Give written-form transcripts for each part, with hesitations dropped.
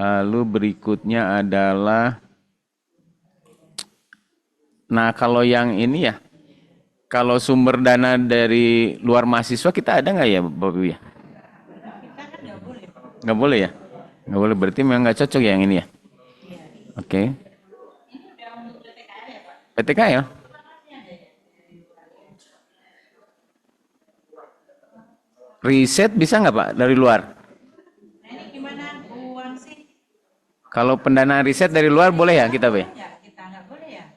Lalu berikutnya adalah, nah kalau yang ini ya, kalau sumber dana dari luar mahasiswa kita ada nggak ya Bapak Ibu ya? Nggak boleh ya? Nggak boleh, berarti memang nggak cocok ya yang ini ya? Oke. PTKL? Riset bisa nggak Pak dari luar? Nah ini gimana uang sih? Kalau pendanaan riset dari luar boleh ya kita Pak? Ya kita nggak boleh ya.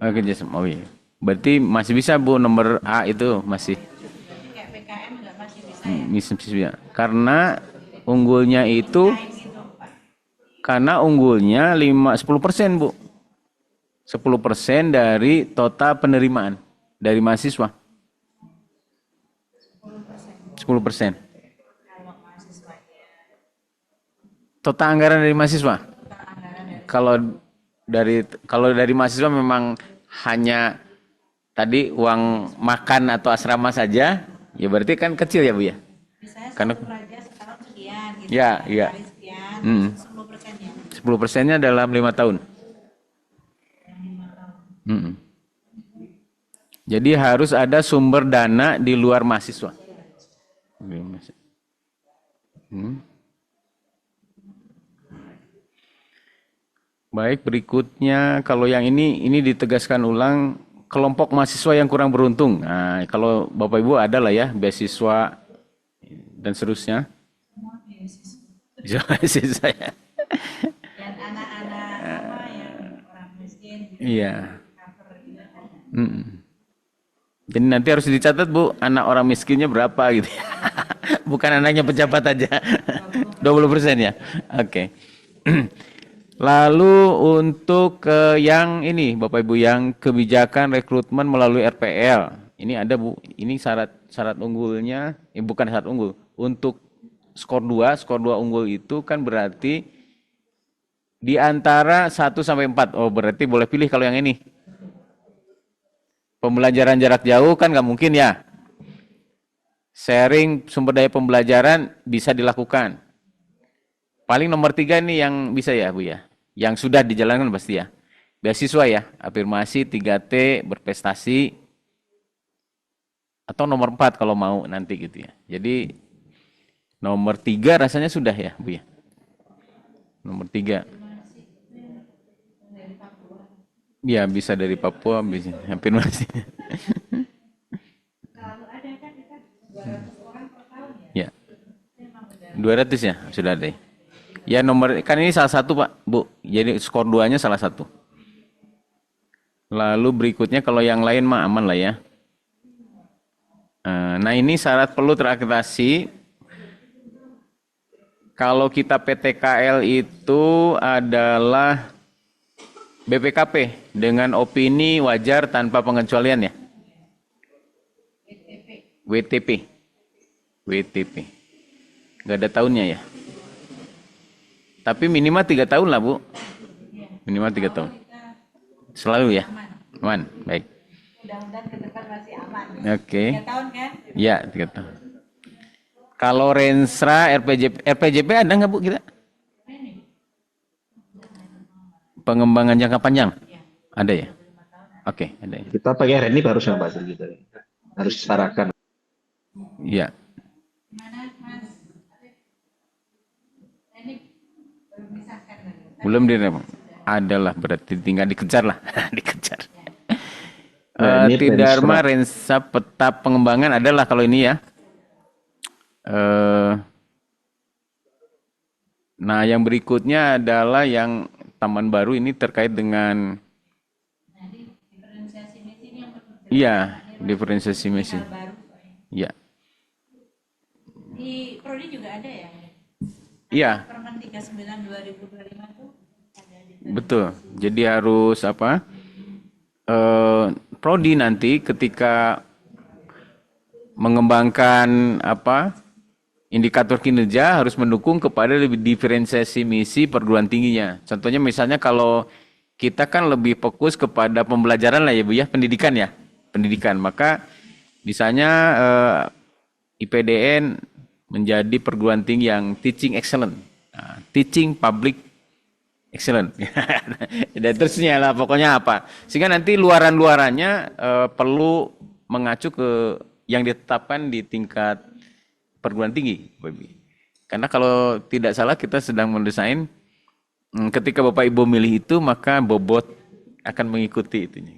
Oh, kerjasama. Oh iya. Berarti masih bisa Bu, nomor A itu masih Jadi kayak PKM nggak masih bisa ya. bisa. Karena unggulnya itu, Kain gitu Pak. karena unggulnya 10% Bu. 10% dari total penerimaan dari mahasiswa. 10%. Kalau mahasiswanya Total anggaran dari mahasiswa. total anggaran dari Kalau dari mahasiswa memang hanya tadi uang makan atau asrama saja, ya berarti kan kecil ya Bu ya. misalnya Karena satu pelajar setahun sekian gitu. ya, Kan, iya. Hari sekian, 10% ya. 10%-nya dalam 5 tahun. Yang 5 tahun. Mm-mm. Jadi harus ada sumber dana di luar mahasiswa. Hmm. Baik, berikutnya kalau yang ini ditegaskan ulang, kelompok mahasiswa yang kurang beruntung. Nah, kalau Bapak Ibu ada lah ya beasiswa dan seterusnya. Semua beasiswa. Beasiswa ya. Dan anak-anak apa yang orang miskin gitu. Iya. Cover gitu kan. Mm-mm. Jadi nanti harus dicatat Bu, anak orang miskinnya berapa gitu. Bukan anaknya pejabat aja. 20% ya. Oke. Lalu untuk yang ini Bapak Ibu, yang kebijakan rekrutmen melalui RPL. Ini ada Bu, ini syarat unggulnya, bukan syarat unggul. Untuk skor 2 unggul itu kan berarti di antara 1 sampai 4. Oh, berarti boleh pilih kalau yang ini. Pembelajaran jarak jauh kan nggak mungkin ya. Sharing sumber daya pembelajaran bisa dilakukan. Paling nomor 3 nih yang bisa ya Bu ya. Yang sudah dijalankan pasti ya. Beasiswa ya, afirmasi 3T, berprestasi. Atau nomor 4 kalau mau nanti gitu ya. Jadi nomor 3 rasanya sudah ya Bu ya. Nomor 3. Ya bisa dari Papua, bisa afirmasi. Kalau ada kan kita 200 orang per tahun Ya. ya. Memang udah 200 ya, sudah ada. Ya nomor, kan ini salah satu Pak, Bu. Jadi skor 2-nya salah satu. Lalu berikutnya kalau yang lain mah aman lah ya. Nah ini syarat perlu terakreditasi. Kalau kita PTKL itu adalah BPKP dengan opini wajar tanpa pengecualian ya. WTP. WTP. Gak ada tahunnya ya. Tapi minimal 3 tahun lah Bu. Minimal 3 tahun. Selalu ya. Aman. Baik. mudah-mudahan ke depan masih aman. Oke. 3 tahun kan? Ya, 3 tahun. Kalau Renstra, RPJP ada nggak Bu kita? Pengembangan jangka panjang? Ada ya? Oke, ada ya. Kita pakai RNI harus nggak Pak gitu. Harus disetarakan. Iya. Mana Mas? Ini belum disahkan lagi. Belum adalah berarti tinggal dikejar lah, dikejar. Nah, ini Tidharma Renstra. Rensa peta pengembangan adalah kalau ini ya. Nah, yang berikutnya adalah yang Taman Baru ini terkait dengan Jadi diferensiasi misi ini yang perlu iya, diferensiasi misi. baru. Iya. Di Prodi juga ada ya? Iya, Permen 39 2025 tuh ada di betul. Jadi harus apa? Prodi nanti ketika mengembangkan apa? Indikator kinerja harus mendukung kepada lebih diferensiasi misi perguruan tingginya. Contohnya misalnya kalau kita kan lebih fokus kepada pembelajaran lah ya Bu ya, pendidikan ya. Pendidikan. Maka misalnya IPDN menjadi perguruan tinggi yang teaching excellent. Nah, teaching public excellent. Dan terusnya lah pokoknya apa. Sehingga nanti luaran-luarannya perlu mengacu ke yang ditetapkan di tingkat perguruan tinggi, Bapak Ibu. Karena kalau tidak salah kita sedang mendesain ketika Bapak Ibu milih itu maka bobot akan mengikuti itunya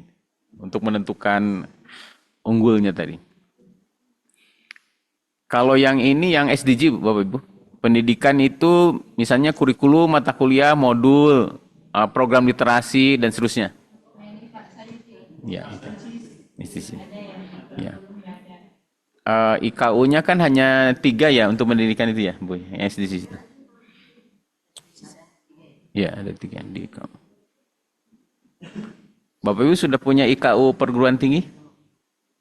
untuk menentukan unggulnya tadi. Kalau yang ini yang SDG Bapak Ibu, pendidikan itu misalnya kurikulum, mata kuliah, modul, program literasi dan seterusnya. Nah ini Pak saya sih Ya, itu. SDG. ada yang Ya. ada. IKU-nya kan hanya 3 ya untuk pendidikan itu ya, Bu, yang SDG itu. Ya, ada 3 di IKU. Bapak Ibu sudah punya IKU perguruan tinggi?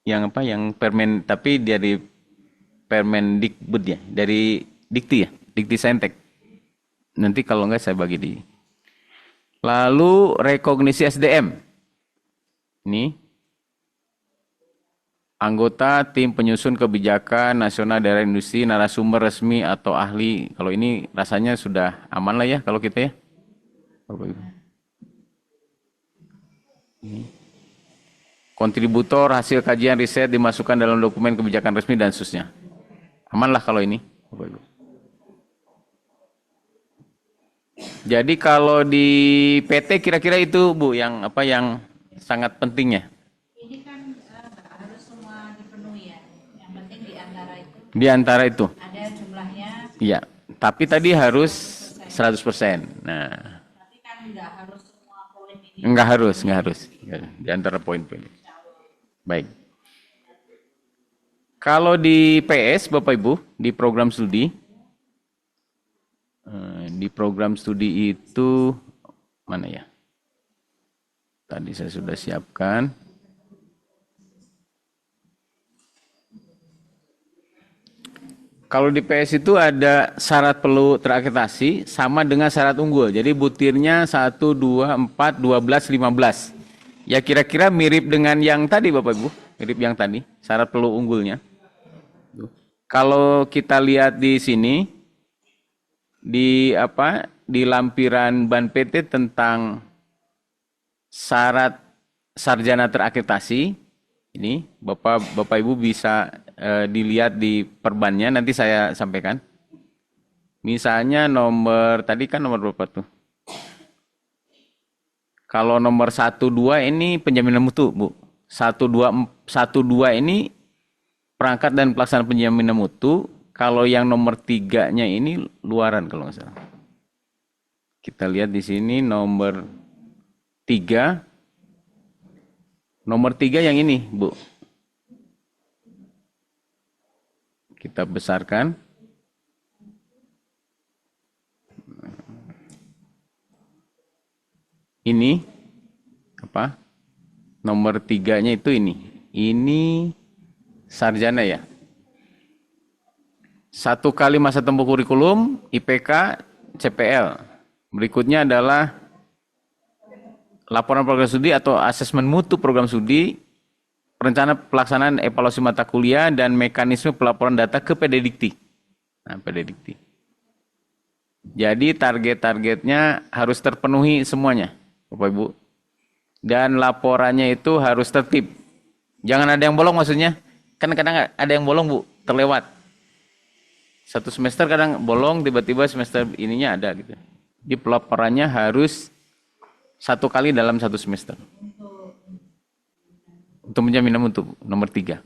Yang apa? Yang permen, tapi dari Permendikbud ya, dari Dikti ya, Dikti Saintek. Nanti kalau enggak saya bagi di. Lalu rekognisi SDM. Ini anggota tim penyusun kebijakan nasional daerah industri, narasumber resmi atau ahli. Kalau ini rasanya sudah aman lah ya kalau kita ya. Bapak Ibu. Ini. Kontributor hasil kajian riset dimasukkan dalam dokumen kebijakan resmi dan seterusnya. Aman lah kalau ini. Bapak Ibu. Jadi kalau di PT kira-kira itu Bu yang apa yang sangat pentingnya Ini kan nggak harus semua dipenuhi ya. Yang penting di antara itu di antara itu. ada jumlahnya. Iya, tapi tadi harus 100%. Nah, Tapi kan nggak harus semua poin ini. enggak harus. Di antara poin-poin. Baik. Kalau di PS Bapak Ibu, di program studi itu mana ya? Tadi saya sudah siapkan. Kalau di PS itu ada syarat perlu terakreditasi sama dengan syarat unggul. Jadi butirnya 1, 2, 4, 12, 15. Ya kira-kira mirip dengan yang tadi Bapak Ibu. Mirip yang tadi, syarat perlu unggulnya. Kalau kita lihat di sini, di apa di lampiran ban PT tentang syarat sarjana terakreditasi, ini Bapak Ibu bisa dilihat di perbannya, nanti saya sampaikan. Misalnya nomor, tadi kan nomor berapa tuh? Kalau nomor 1, 2 ini penjaminan mutu, Bu. 1, 2 ini perangkat dan pelaksana penjaminan mutu. Kalau yang nomor 3-nya ini luaran kalau nggak salah. Kita lihat di sini nomor 3. Nomor 3 yang ini, Bu. Kita besarkan. Ini apa? Nomor 3-nya itu ini. Ini sarjana ya. 1 kali masa tempuh kurikulum, IPK, CPL. Berikutnya adalah laporan program studi atau asesmen mutu program studi, rencana pelaksanaan evaluasi mata kuliah, dan mekanisme pelaporan data ke PD Dikti. Nah, PD Dikti. Jadi target-targetnya harus terpenuhi semuanya, Bapak Ibu. Dan laporannya itu harus tertib. Jangan ada yang bolong maksudnya. Kan kadang ada yang bolong, Bu, terlewat. 1 semester kadang bolong, tiba-tiba semester ininya ada gitu. Jadi pelaporannya harus 1 kali dalam 1 semester. Untuk menjaminan mutu, nomor 3.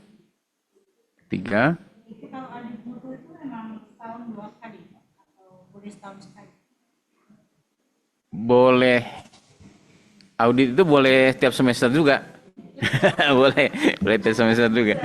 3. Itu kalau audit mutu itu memang setahun 2 kali atau boleh setahun sekali. Boleh. Audit itu boleh tiap semester juga. boleh tiap semester juga.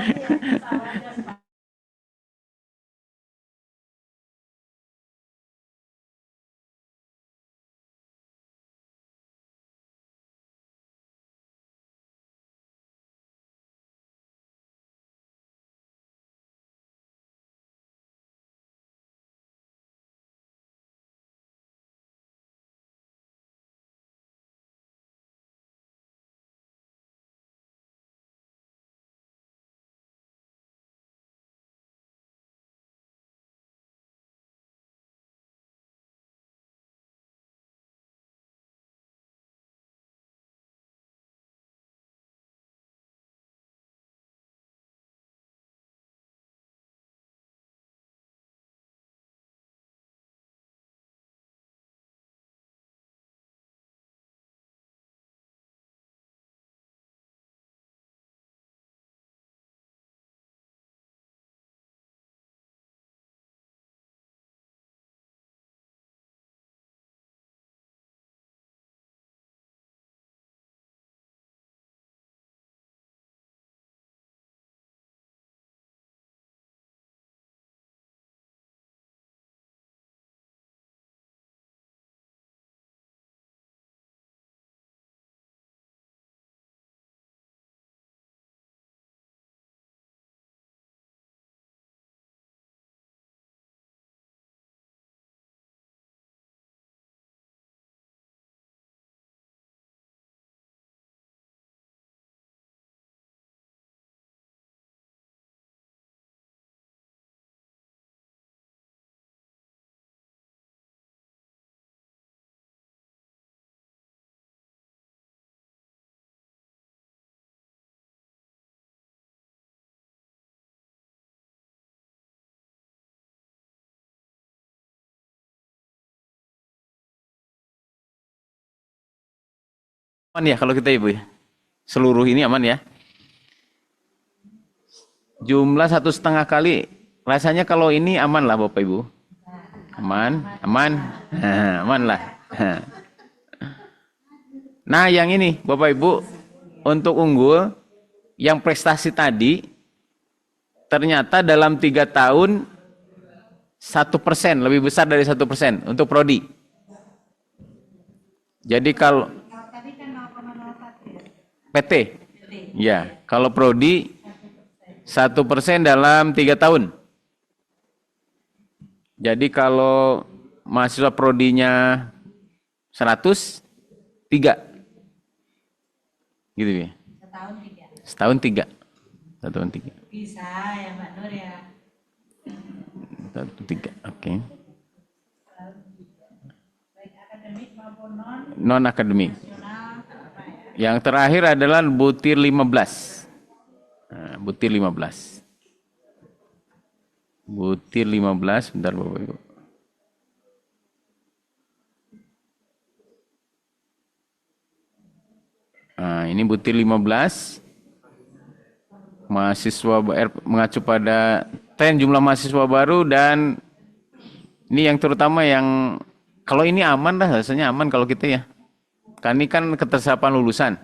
Aman ya kalau kita Ibu ya? Seluruh ini aman ya? Jumlah 1,5 kali. Rasanya kalau ini aman lah Bapak Ibu. Aman, aman. Aman lah. Nah yang ini Bapak Ibu, untuk unggul, yang prestasi tadi, ternyata dalam 3 tahun, 1%, lebih besar dari 1% untuk prodi. Jadi kalau Kalau tadi kan 0,01 ya. PT, Jadi, ya, kalau prodi 1% dalam 3 tahun. Jadi kalau mahasiswa prodinya 100, 3. Gitu ya. setahun 3. Setahun 3. Setahun 3. Bisa ya Mbak Nur ya. Setahun 3. Oke. Baik akademik maupun non Non akademik. nasional apa ya. Yang terakhir adalah butir 15. Nah, butir 15. Butir 15, bentar Bapak Ibu. Nah, ini butir 15. Mahasiswa mengacu pada tren jumlah mahasiswa baru dan ini yang terutama yang kalau ini aman lah, rasanya aman kalau kita ya. Kan ini kan ketersiapan lulusan.